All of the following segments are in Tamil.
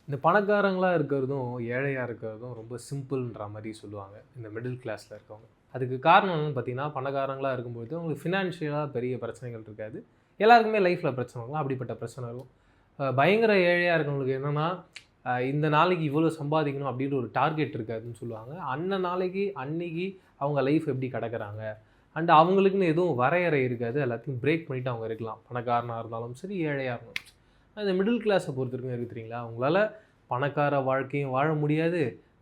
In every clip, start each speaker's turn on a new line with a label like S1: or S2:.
S1: இந்த பணக்காரங்களா இருக்கிறதும், ஏழையா இருக்கிறதும் ரொம்ப சிம்பிள்ன்ற மாரி சொல்லுவாங்க. இந்த மிடில் கிளாஸ்ல இருக்கவங்க. அதுக்கு காரணம் என்னன்னு பார்த்தீங்கன்னா, பணக்காரங்களா இருக்கும்போது அவங்களுக்கு ஃபினான்ஷியலா பெரிய பிரச்சனைகள் இருக்காது. எல்லாருக்குமே லைஃப்ல பிரச்சனை இருக்கும். அப்படிப்பட்ட பிரச்சனை இருக்கும். பயங்கர ஏழையா இருக்கவங்களுக்கு என்னன்னா, இந்த நாளைக்கு இவ்வளோ சம்பாதிக்கணும் அப்படின்ற ஒரு டார்கெட் இருக்காதுன்னு சொல்லுவாங்க. அன்ன நாளைக்கு, அன்னைக்கு அவங்க லைஃப் எப்படி கடக்குறாங்க. அண்ட் அவங்களுக்குன்னு எதுவும் வரையறை இருக்காது. எல்லாத்தையும் பிரேக் பண்ணிட்டு அவங்க இருக்கலாம். பணக்காரனா இருந்தாலும் சரி, ஏழையா இருந்தாலும் சரி. இந்த மிடில் கிளாஸை பொறுத்தவரைக்கும் இருக்கு தெரியுங்களா? அவங்களால பணக்கார வாழ்க்கையும் வாழ முடியாது,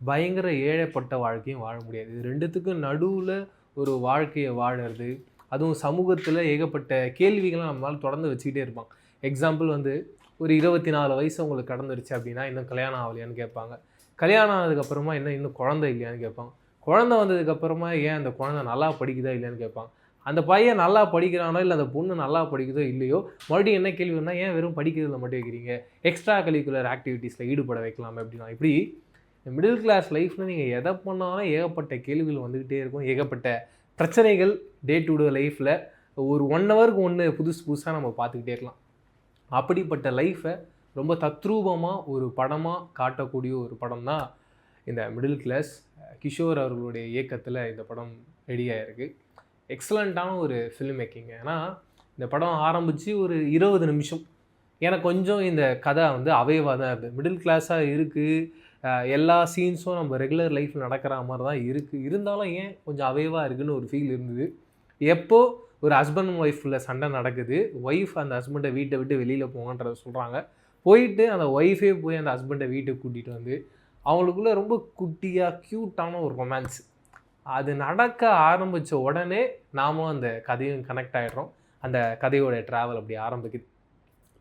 S1: பயங்கர ஏழைப்பட்ட வாழ்க்கையும் வாழ முடியாது. இது 2த்துக்கும் நடுவுல ஒரு வாழ்க்கைய வாழறது, அதுவும் சமூகத்தில ஏகப்பட்ட கேள்விகள நம்மளால தொடர்ந்து வச்சுக்கிட்டே இருப்பாங்க. எக்ஸாம்பிள் வந்து ஒரு 24 வயசு உங்களுக்கு கடந்துருச்சு அப்படின்னா, இன்னும் கல்யாணம் ஆகலையான்னு கேட்பாங்க. கல்யாணம் ஆனதுக்கப்புறமா என்ன இன்னும் குழந்தை இல்லையான்னு கேட்பாங்க. குழந்தை வந்ததுக்கப்புறமா ஏன் அந்த குழந்தை நல்லா படிக்குதா இல்லையான்னு கேட்பாங்க. அந்த பையன் நல்லா படிக்கிறானோ, இல்ல அந்த பொண்ணு நல்லா படிக்குதோ இல்லையோ, மறுபடியும் என்ன கேள்வி வரும்னா, ஏன் வெறும் படிக்கிறதுல மட்டும் வைக்கிறீங்க? எக்ஸ்ட்ரா கரிக்குலர் ஆக்டிவிட்டீஸ்ல ஈடுபட வைக்கலாமே அப்படின்னா, இப்படி மிடில் கிளாஸ் லைஃப்ல நீங்க எத பண்ணாலும் ஏகப்பட்ட கேள்விகள் வந்துகிட்டே இருக்கும். ஏகப்பட்ட பிரச்சனைகள் டே டு டே லைஃப்ல ஒரு 1 ஹவருக்கு ஒண்ணு புதுசு புதுசா நம்ம பார்த்துக்கிட்டே இருக்கலாம். அப்படிப்பட்ட லைஃப்ப ரொம்ப தத்ரூபமா ஒரு படமா காட்டக்கூடிய ஒரு படம் தான் இந்த மிடில் கிளாஸ். கிஷோர் அவர்களுடைய இயக்கத்துல இந்த படம் ரெடி ஆயிருக்கு. எக்ஸலண்ட்டான ஒரு ஃபில்ம் மேக்கிங். ஏன்னா, இந்த படம் ஆரம்பிச்சு ஒரு 20 நிமிஷம். எனக்கு கொஞ்சம் இந்த கதை வந்து அவைவா தான் இருந்தது. மிடில் கிளாஸா இருக்கு. எல்லா சீன்ஸும் நம்ம ரெகுலர் லைஃப்ல நடக்கிற மாரி தான் இருக்கு. இருந்தாலும் ஏன் கொஞ்சம் அவைவா இருக்குன்னு ஒரு ஃபீல் இருந்தது. எப்போ ஒரு ஹஸ்பண்ட் அண்ட் ஒய்ஃப்ல சண்டை நடக்குது. ஒய்ஃப் அந்த ஹஸ்பண்ட வீட்ட விட்டு வெளியில போங்கன்றத சொல்றாங்க. போயிட்டு அந்த ஒய்ஃபே போய் அந்த ஹஸ்பண்ட வீட்டுக்கு கூட்டிட்டு வந்து, அவங்களுக்குள்ள ரொம்ப குட்டியா, கியூட்டான ஒரு ரொமான்ஸ். அது நடக்க ஆரம்பிச்ச உடனே நாமளும் அந்த கதையும் கனெக்ட் ஆயிடுறோம். அந்த கதையோட ட்ராவல் அப்படி ஆரம்பிக்குது.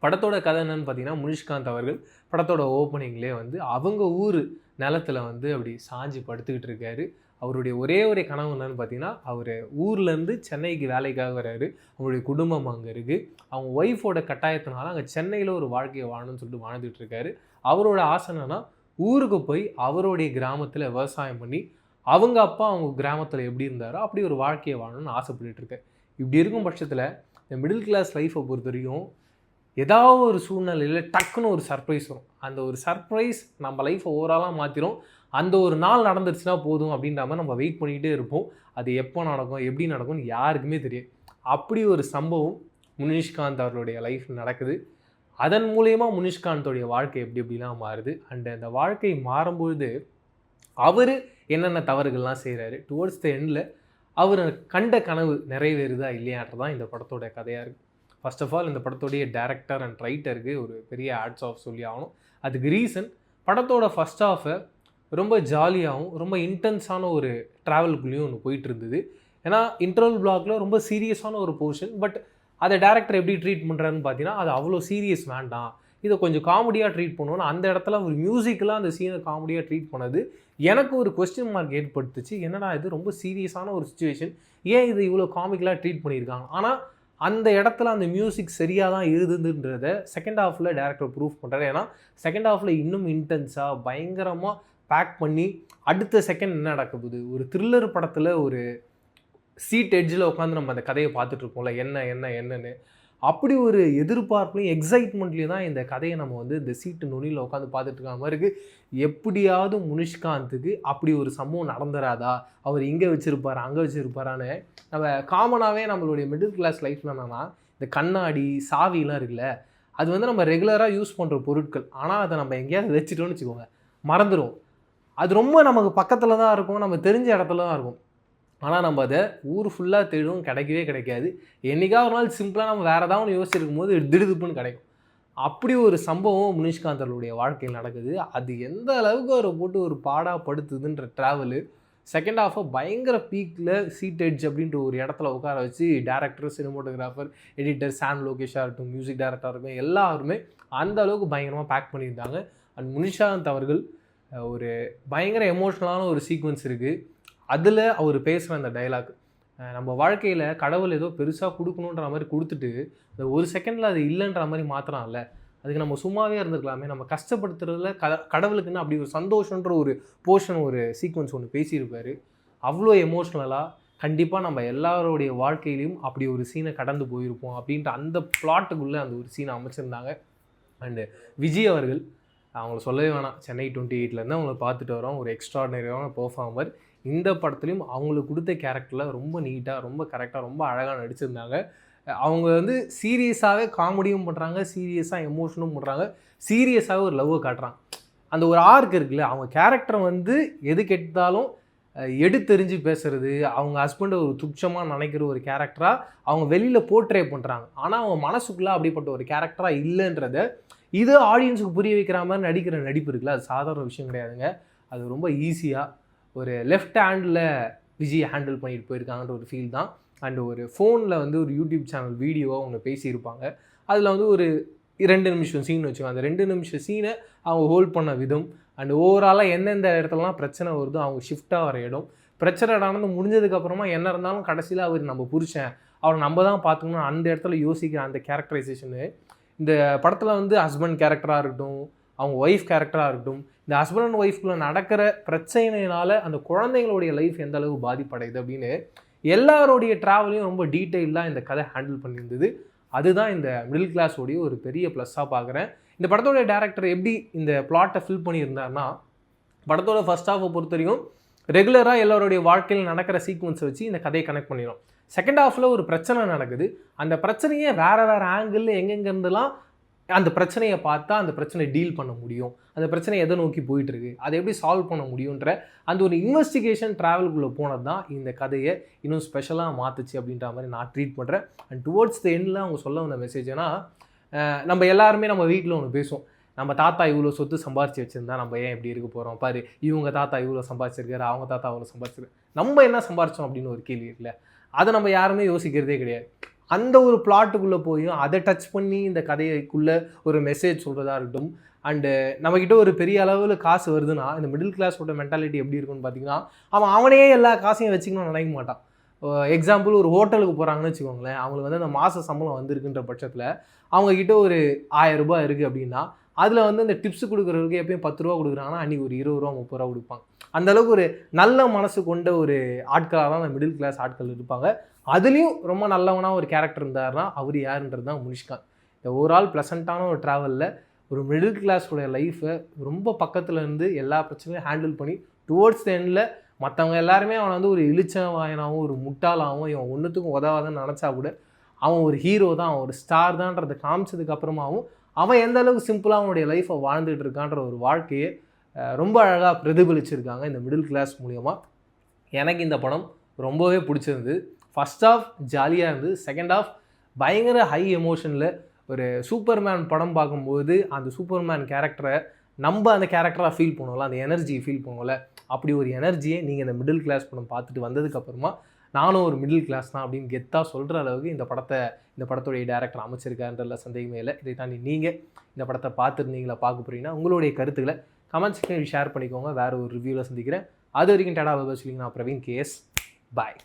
S1: படத்தோட கதை என்னன்னு பார்த்தீங்கன்னா, முனிஷ்காந்த் அவர்கள் படத்தோட ஓப்பனிங்லேயே வந்து அவங்க ஊர் நிலத்துல வந்து அப்படி சாஞ்சு படுத்துக்கிட்டு இருக்காரு. அவருடைய ஒரே ஒரு கனவு என்னன்னு பார்த்தீங்கன்னா, அவர் ஊர்லேருந்து சென்னைக்கு வேலைக்காக வராரு. அவருடைய குடும்பம் அங்கே இருக்குது. அவங்க ஒய்ஃபோட கட்டாயத்தினால அங்கே சென்னையில் ஒரு வாழ்க்கையை வாழணும்னு சொல்லிட்டு வாழ்ந்துட்டு இருக்காரு. அவரோட ஆசை என்னன்னா, ஊருக்கு போய் அவருடைய கிராமத்தில் விவசாயம் பண்ணி அவங்க அப்பா அவங்க கிராமத்தில் எப்படி இருந்தாரோ அப்படி ஒரு வாழ்க்கையை வாழணும்னு ஆசைப்பட்டுட்டு இருக்கேன். இப்படி இருக்கும் பட்சத்தில் இந்த மிடில் கிளாஸ் லைஃப்பை பொறுத்த வரைக்கும் ஏதாவது ஒரு சூழ்நிலையில் டக்குன்னு ஒரு சர்ப்ரைஸ் வரும். அந்த ஒரு சர்ப்ரைஸ் நம்ம லைஃப்பை ஓவராலாக மாற்றிடும். அந்த ஒரு நாள் நடந்துருச்சுன்னா போதும் அப்படின்ற மாதிரி நம்ம வெயிட் பண்ணிக்கிட்டே இருப்போம். அது எப்போ நடக்கும், எப்படி நடக்கும்னு யாருக்குமே தெரியாது. அப்படி ஒரு சம்பவம் முனிஷ்காந்த் அவர்களுடைய லைஃப்பில் நடக்குது. அதன் மூலயமா முனிஷ்காந்தோடைய வாழ்க்கை எப்படி எப்படிலாம் மாறுது. அண்ட் அந்த வாழ்க்கை மாறும்பொழுது அவர் என்னென்ன தவறுகள்லாம் செய்கிறாரு. டுவர்ட்ஸ் த எண்டில் அவர் கண்ட கனவு நிறைவேறுதா இல்லையான்றது தான் இந்த படத்தோட கதையாக இருக்குது. ஃபர்ஸ்ட் ஆஃப் ஆல் இந்த படத்தோடைய டைரக்டர் அண்ட் ரைட்டருக்கு ஒரு பெரிய ஹேட்ஸ் ஆஃப் சொல்லி ஆகணும். அதுக்கு ரீசன் படத்தோட ஃபர்ஸ்ட் ஹாஃபை ரொம்ப ஜாலியாகவும் ரொம்ப இன்டென்ஸான ஒரு ட்ராவலுக்குள்ளேயும் ஒன்று போயிட்டு இருந்தது. ஏன்னா இன்டர்வல் பிளாக்ல ரொம்ப சீரியஸான ஒரு போர்ஷன். பட் அதை டேரக்டர் எப்படி ட்ரீட் பண்ணுறாருன்னு பார்த்தீங்கன்னா, அது அவ்வளோ சீரியஸ் வேண்டாம், இதை கொஞ்சம் காமெடியாக ட்ரீட் பண்ணுவோன்னு அந்த இடத்துல ஒரு மியூசிக்கெலாம் அந்த சீனை காமெடியாக ட்ரீட் பண்ணது எனக்கு ஒரு கொஸ்டின் மார்க் ஏற்படுத்துச்சு. என்னடா இது ரொம்ப சீரியஸான ஒரு சுச்சுவேஷன், ஏன் இது இவ்வளோ காமிக்கலாக ட்ரீட் பண்ணியிருக்காங்க. ஆனால் அந்த இடத்துல அந்த மியூசிக் சரியாக தான் எழுதுன்றத செகண்ட் ஹாஃபில் டேரக்டர் ப்ரூஃப் பண்ணுறாரு. ஏன்னா செகண்ட் ஹாஃபில் இன்னும் இன்டென்ஸாக பயங்கரமாக பேக் பண்ணி அடுத்த செகண்ட் என்ன நடக்க போகுது, ஒரு த்ரில்லர் படத்தில் ஒரு சீட் எட்ஜில் உட்காந்து நம்ம அந்த கதையை பார்த்துட்ருப்போம்ல, என்னன்னு அப்படி ஒரு எதிர்பார்ப்புலையும் எக்ஸைட்மெண்ட்லேயும் தான் இந்த கதையை நம்ம வந்து இந்த சீட்டு நுனியில் உட்காந்து பார்த்துட்டு இருக்க மாதிரி இருக்குது. எப்படியாவது முனிஷ்காந்துக்கு அப்படி ஒரு சம்பவம் நடந்துராதா, அவர் இங்கே வச்சுருப்பார் அங்கே வச்சுருப்பாரான்னு நம்ம காமனாகவே நம்மளுடைய மிடில் கிளாஸ் லைஃப்பில் என்னன்னா, இந்த கண்ணாடி சாவிலாம் இருக்குல்ல, அது வந்து நம்ம ரெகுலராக யூஸ் பண்ணுற பொருட்கள். ஆனால் அதை நம்ம எங்கேயாவது வச்சுட்டோன்னு வச்சுக்கோங்க, மறந்துடும். அது ரொம்ப நமக்கு பக்கத்தில் தான் இருக்கும், நம்ம தெரிஞ்ச இடத்துல தான் இருக்கும். ஆனால் நம்ம அதை ஊர் ஃபுல்லாக தேடும், கிடைக்கவே கிடைக்காது. என்றைக்காவது ஒரு நாள் சிம்பிளாக நம்ம வேறு ஏதாவது ஒன்று யோசிச்சிருக்கும் போது திடுதுப்புன்னு கிடைக்கும். அப்படி ஒரு சம்பவம் முனிஷ்காந்தர்களுடைய வாழ்க்கையில் நடக்குது. அது எந்த அளவுக்கு அவரை போட்டு ஒரு பாடாப்படுத்துதுன்ற ட்ராவலு செகண்ட் ஹாஃபை பயங்கர பீக்கில் சீட் எட்ஜ் அப்படின்ற ஒரு இடத்துல உட்கார வச்சு டேரக்டர், சினிமோட்டோகிராஃபர், எடிட்டர், சாம் லோகேஷாக இருக்கட்டும், மியூசிக் டைரக்டராக இருக்கட்டும், எல்லாருமே அந்த அளவுக்கு பயங்கரமாக பேக் பண்ணியிருந்தாங்க. அண்ட் முனிஷ்காந்த் அவர்கள் ஒரு பயங்கர எமோஷ்னலான ஒரு சீக்வன்ஸ் இருக்குது. அதில் அவர் பேசுகிற அந்த டைலாக், நம்ம வாழ்க்கையில் கடவுள் ஏதோ பெருசாக கொடுக்கணுன்ற மாதிரி கொடுத்துட்டு இந்த ஒரு செகண்டில் அது இல்லைன்ற மாதிரி மாத்திரான்ல, அதுக்கு நம்ம சும்மாவே இருந்துக்கலாமே, நம்ம கஷ்டப்படுத்துறதுல கடவுளுக்குன்னு அப்படி ஒரு சந்தோஷன்ற ஒரு போர்ஷன், ஒரு சீக்வன்ஸ் ஒன்று பேசியிருப்பார். அவ்வளோ எமோஷ்னலாக கண்டிப்பாக நம்ம எல்லாருடைய வாழ்க்கையிலையும் அப்படி ஒரு சீனை கடந்து போயிருப்போம் அப்படின்ட்டு அந்த பிளாட்டுக்குள்ளே அந்த ஒரு சீனை அமைச்சிருந்தாங்க. அண்டு விஜய் அவர்கள் அவங்கள சொல்லவே வேணாம். சென்னை 28லேருந்து அவங்கள பார்த்துட்டு வரோம். ஒரு எக்ஸ்ட்ராடினரியான பெர்ஃபார்மர். இந்த படத்துலையும் அவங்களுக்கு கொடுத்த கேரக்டரில் ரொம்ப நீட்டாக, ரொம்ப கரெக்டாக, ரொம்ப அழகாக நடிச்சிருந்தாங்க. அவங்க வந்து சீரியஸாகவே காமெடியும் பண்ணுறாங்க, சீரியஸாக எமோஷனும் பண்ணுறாங்க, சீரியஸாகவே ஒரு லவ்வை காட்டுறாங்க. அந்த ஒரு ஆர்க் இருக்குல்ல, அவங்க கேரக்டரை வந்து எது கெட்டாலும் எடுத்தெறிஞ்சு பேசுறது, அவங்க ஹஸ்பண்டை ஒரு துச்சமாக நினைக்கிற ஒரு கேரக்டராக அவங்க வெளியில் போர்ட்ரே பண்ணுறாங்க. ஆனால் அவங்க மனசுக்குள்ளே அப்படிப்பட்ட ஒரு கேரக்டராக இல்லைன்றத இது ஆடியன்ஸுக்கு புரிய வைக்கிற மாதிரி நடிக்கிற நடிப்பு இருக்குல்ல, அது சாதாரண விஷயம் கிடையாதுங்க. அது ரொம்ப ஈஸியாக ஒரு லெஃப்ட் ஹேண்டில் விஜய் ஹேண்டில் பண்ணிட்டு போயிருக்காங்கன்ற ஒரு ஃபீல் தான். அண்ட் ஒரு ஃபோனில் வந்து ஒரு யூடியூப் சேனல் வீடியோவாக அவங்க பேசியிருப்பாங்க. அதில் வந்து ஒரு 2 நிமிஷம் சீன் வச்சுக்கோங்க. அந்த 2 நிமிஷம் சீனை அவங்க ஹோல்ட் பண்ண விதம் அண்ட் ஓவராலாக எந்தெந்த இடத்துலலாம் பிரச்சனை வருதோ அவங்க ஷிஃப்டாக வர இடம், பிரச்சனை நடந்து முடிஞ்சதுக்கப்புறமா என்ன இருந்தாலும் கடைசியில் அவர் நம்ம புருஷன், அவரை நம்ம தான் பார்த்துக்கணும், அந்த இடத்துல யோசிக்கிற அந்த கேரக்டரைசேஷனு இந்த படத்தில் வந்து ஹஸ்பண்ட் கேரக்டராக இருக்கட்டும், அவங்க ஒய்ஃப் கேரக்டராக இருக்கட்டும், இந்த ஹஸ்பண்ட் அண்ட் ஒய்ஃப்குள்ளே நடக்கிற பிரச்சனையினால் அந்த குழந்தைங்களுடைய லைஃப் எந்த அளவு பாதிப்படையுது அப்படின்னு எல்லாருடைய ட்ராவலையும் ரொம்ப டீட்டெயிலாக இந்த கதை ஹேண்டில் பண்ணியிருந்தது. அதுதான் இந்த மிடில் கிளாஸோடைய ஒரு பெரிய ப்ளஸ்ஸாக பார்க்குறேன். இந்த படத்தோட டேரக்டர் எப்படி இந்த பிளாட்டை ஃபில் பண்ணியிருந்தாருன்னா, படத்தோட ஃபர்ஸ்ட் ஹாஃபை பொறுத்த வரைக்கும் ரெகுலராக எல்லாருடைய வாழ்க்கையில் நடக்கிற சீக்வன்ஸை வச்சு இந்த கதையை கனெக்ட் பண்ணிடும். செகண்ட் ஹாஃபில் ஒரு பிரச்சனை நடக்குது, அந்த பிரச்சனையை வேறு ஆங்கிளில் எங்கெங்கேருந்துலாம் அந்த பிரச்சனையை பார்த்தா அந்த பிரச்சனையை டீல் பண்ண முடியும், அந்த பிரச்சனை எதை நோக்கி போயிட்டுருக்கு, அதை எப்படி சால்வ் பண்ண முடியுன்ற அந்த ஒரு இன்வெஸ்டிகேஷன் ட்ராவலுக்குள்ளே போனது தான் இந்த கதையை இன்னும் ஸ்பெஷலாக மாற்றுச்சு அப்படின்ற மாதிரி நான் ட்ரீட் பண்ணுறேன். அண்ட் டுவோர்ட்ஸ் த எண்டில் அவங்க சொல்ல வந்த மெசேஜ்னா, நம்ம எல்லாருமே நம்ம வீட்டில் ஒன்று பேசுவோம், நம்ம தாத்தா இவ்வளோ சொத்து சம்பாரிச்சு வச்சுருந்தா நம்ம ஏன் இப்படி இருக்க போகிறோம், பாரு இவங்க தாத்தா இவ்வளோ சம்பாதிச்சிருக்காரு, அவங்க தாத்தா அவ்வளோ சம்பாதிச்சிருக்காரு, நம்ம என்ன சம்பாரிச்சோம் அப்படின்னு ஒரு கேள்வி இருக்குல்ல, அதை நம்ம யாருமே யோசிக்கிறதே கிடையாது. அந்த ஒரு பிளாட்டுக்குள்ளே போயும் அதை டச் பண்ணி இந்த கதைக்குள்ளே ஒரு மெசேஜ் சொல்கிறதா இருக்கட்டும். அண்டு நம்மக்கிட்ட ஒரு பெரிய அளவில் காசு வருதுன்னா இந்த மிடில் கிளாஸோட மென்டாலிட்டி எப்படி இருக்குன்னு பார்த்தீங்கன்னா, அவனே எல்லா காசையும் வச்சுக்கணும்னு நினைக்க மாட்டான். எக்ஸாம்பிள் ஒரு ஹோட்டலுக்கு போகிறாங்கன்னு வச்சுக்கோங்களேன், அவங்களுக்கு வந்து அந்த மாத சம்பளம் வந்திருக்குன்ற பட்சத்தில் அவங்கக்கிட்ட ஒரு 1000 ரூபாய் இருக்குது அப்படின்னா, அதில் வந்து இந்த டிப்ஸ் கொடுக்குறவங்களுக்கு எப்பயும் 10 ரூபா கொடுக்குறாங்கன்னா அன்றைக்கி ஒரு 20 ரூபா 30 ரூபா கொடுப்பாங்க. அந்தளவுக்கு ஒரு நல்ல மனசு கொண்ட ஒரு ஆட்களாக தான் அந்த மிடில் கிளாஸ் ஆட்கள் இருப்பாங்க. அதுலேயும் ரொம்ப நல்லவனாக ஒரு கேரக்டர் இருந்தாருன்னா அவர் யாருன்றது தான் முனிஷ்காந்த். இந்த ஓவரால் ப்ளசண்ட்டான ஒரு ட்ராவலில் ஒரு மிடில் கிளாஸோடைய லைஃப்பை ரொம்ப பக்கத்தில் இருந்து எல்லா பிரச்சனையும் ஹேண்டில் பண்ணி டுவோர்ட்ஸ் த எண்டில் மற்றவங்க எல்லாருமே அவனை வந்து ஒரு இழிச்சவாயனாகவும் ஒரு முட்டாளாகவும் இவன் ஒன்றுத்துக்கும் உதவாதுன்னு நினச்சா கூட அவன் ஒரு ஹீரோ தான், அவன் ஒரு ஸ்டார் தான்றதை காமிச்சதுக்கு அப்புறமாவும் அவன் எந்த அளவுக்கு சிம்பிளாக அவனுடைய லைஃப்பை வாழ்ந்துட்டு இருக்கான்ற ஒரு வாழ்க்கையை ரொம்ப அழகாக பிரதிபலிச்சிருக்காங்க இந்த மிடில் கிளாஸ் மூலியமாக. எனக்கு இந்த படம் ரொம்பவே பிடிச்சிருந்து. ஃபர்ஸ்ட் ஆஃப் ஜாலியாக இருந்து, செகண்ட் ஆஃப் பயங்கர ஹை எமோஷனில் ஒரு சூப்பர்மேன் படம் பார்க்கும்போது அந்த சூப்பர்மேன் கேரக்டரை நம்ம அந்த கேரக்டராக ஃபீல் பண்ணுவோம்ல, அந்த எனர்ஜியை ஃபீல் பண்ணுவோம்ல, அப்படி ஒரு எனர்ஜியை நீங்கள் இந்த மிடில் கிளாஸ் படம் பார்த்துட்டு வந்ததுக்கப்புறமா நானும் ஒரு மிடில் கிளாஸ் தான் அப்படின்னு கெத்தாக சொல்கிற அளவுக்கு இந்த படத்துடைய டேரக்டர் அமைச்சிருக்காருன்றதுல சந்தேகமே இல்லை. இதை தாண்டி நீங்கள் இந்த படத்தை பார்த்துருந்தீங்களா, பார்க்க போகிறீங்கன்னா உங்களுடைய கருத்துக்களை கமெண்ட் செக்ஷனில் ஷேர் பண்ணிக்கோங்க. வேறு ஒரு ரிவ்யூவில் சந்திக்கிறேன். அது வரைக்கும் டேடா பை. நான் பிரவீன் கேஎஸ். பாய்.